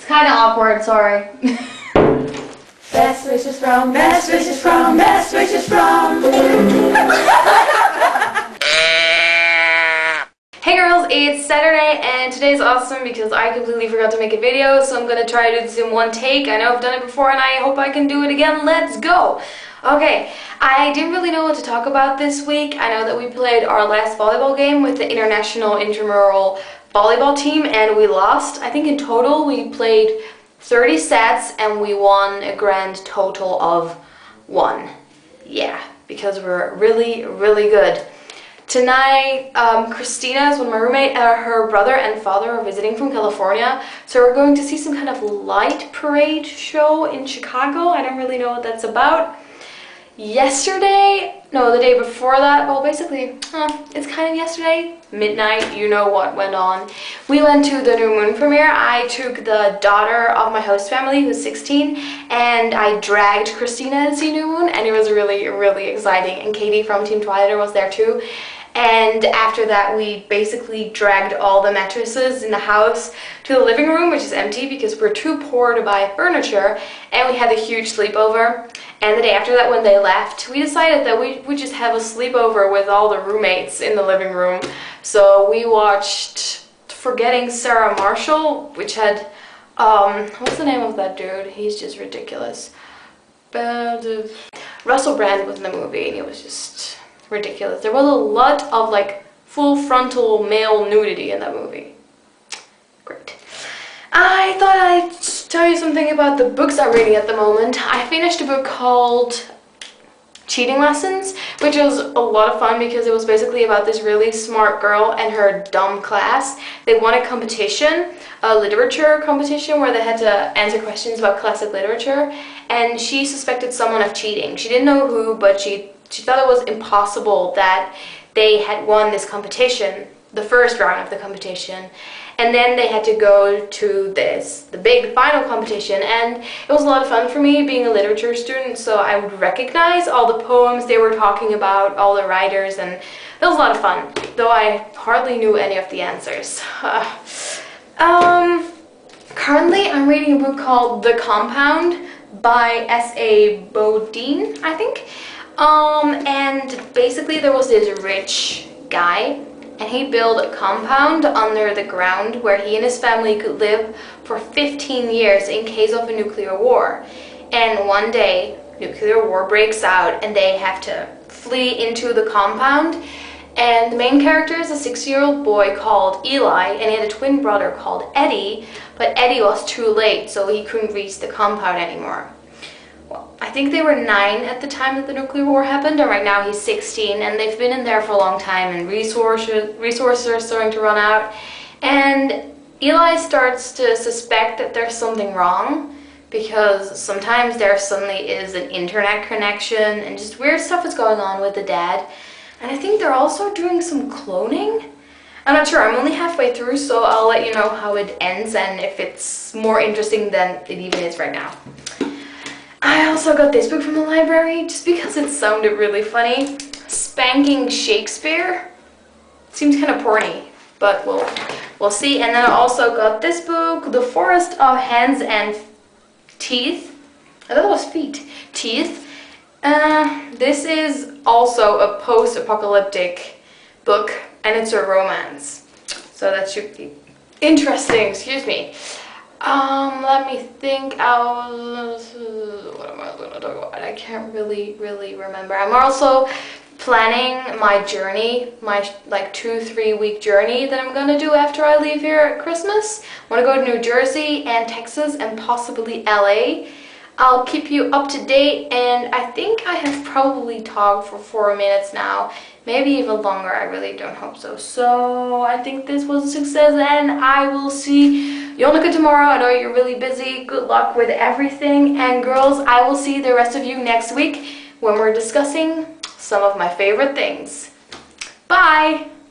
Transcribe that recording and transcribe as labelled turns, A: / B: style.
A: It's kind of awkward, sorry. Best wishes from, best wishes from, best wishes from. Hey girls, it's Saturday and today's awesome because I completely forgot to make a video, so I'm gonna try to do this in one take. I know I've done it before and I hope I can do it again. Let's go! Okay, I didn't really know what to talk about this week. I know that we played our last volleyball game with the international intramural volleyball team and we lost. I think in total we played 30 sets and we won a grand total of 1. Yeah, because we're really, really good. Tonight, Christina is with my roommate, her brother and father are visiting from California, so we're going to see some kind of light parade show in Chicago. I don't really know what that's about. Yesterday, no, the day before that, well basically, it's kind of yesterday, midnight, you know what went on. We went to the New Moon premiere. I took the daughter of my host family, who's 16, and I dragged Christina to see New Moon, and it was really, really exciting. And Katie from Team Twilighter was there too. And after that, we basically dragged all the mattresses in the house to the living room, which is empty because we're too poor to buy furniture, and we had a huge sleepover. And the day after that, when they left, we decided that we would just have a sleepover with all the roommates in the living room. So we watched Forgetting Sarah Marshall, which had, what's the name of that dude? He's just ridiculous. Russell Brand was in the movie, and it was just ridiculous. There was a lot of like full frontal male nudity in that movie. Great. I thought I'd tell you something about the books I'm reading at the moment. I finished a book called Cheating Lessons, which was a lot of fun because it was basically about this really smart girl and her dumb class. They won a competition, a literature competition, where they had to answer questions about classic literature, and she suspected someone of cheating. She didn't know who, but she thought it was impossible that they had won this competition, the first round of the competition. And then they had to go to the big final competition, and it was a lot of fun for me being a literature student, so I would recognize all the poems they were talking about, all the writers, and it was a lot of fun, though I hardly knew any of the answers. Currently I'm reading a book called The Compound by S.A. Bodine, I think. And basically there was this rich guy, and he built a compound under the ground where he and his family could live for 15 years in case of a nuclear war. And one day, nuclear war breaks out and they have to flee into the compound. And the main character is a 6-year-old boy called Eli, and he had a twin brother called Eddie, but Eddie was too late, so he couldn't reach the compound anymore. Well, I think they were 9 at the time that the nuclear war happened, and right now he's 16, and they've been in there for a long time, and resources are starting to run out. And Eli starts to suspect that there's something wrong, because sometimes there suddenly is an internet connection, and just weird stuff is going on with the dad. And I think they're also doing some cloning. I'm not sure, I'm only halfway through, so I'll let you know how it ends and if it's more interesting than it even is right now. I also got this book from the library just because it sounded really funny. Spanking Shakespeare. Seems kind of porny, but we'll see. And then I also got this book, The Forest of Hands and Teeth. I thought it was feet. Teeth. This is also a post-apocalyptic book, and it's a romance. So that should be interesting, excuse me. Let me think. What am I going to talk about? I can't really remember. I'm also planning my journey, my like 2-3 week journey that I'm gonna do after I leave here at Christmas. I want to go to New Jersey and Texas and possibly LA. I'll keep you up to date, and I think I have probably talked for 4 minutes now, maybe even longer. I really don't hope so. So I think this was a success, and I will see you on tomorrow. I know you're really busy. Good luck with everything, and girls, I will see the rest of you next week when we're discussing some of my favorite things. Bye!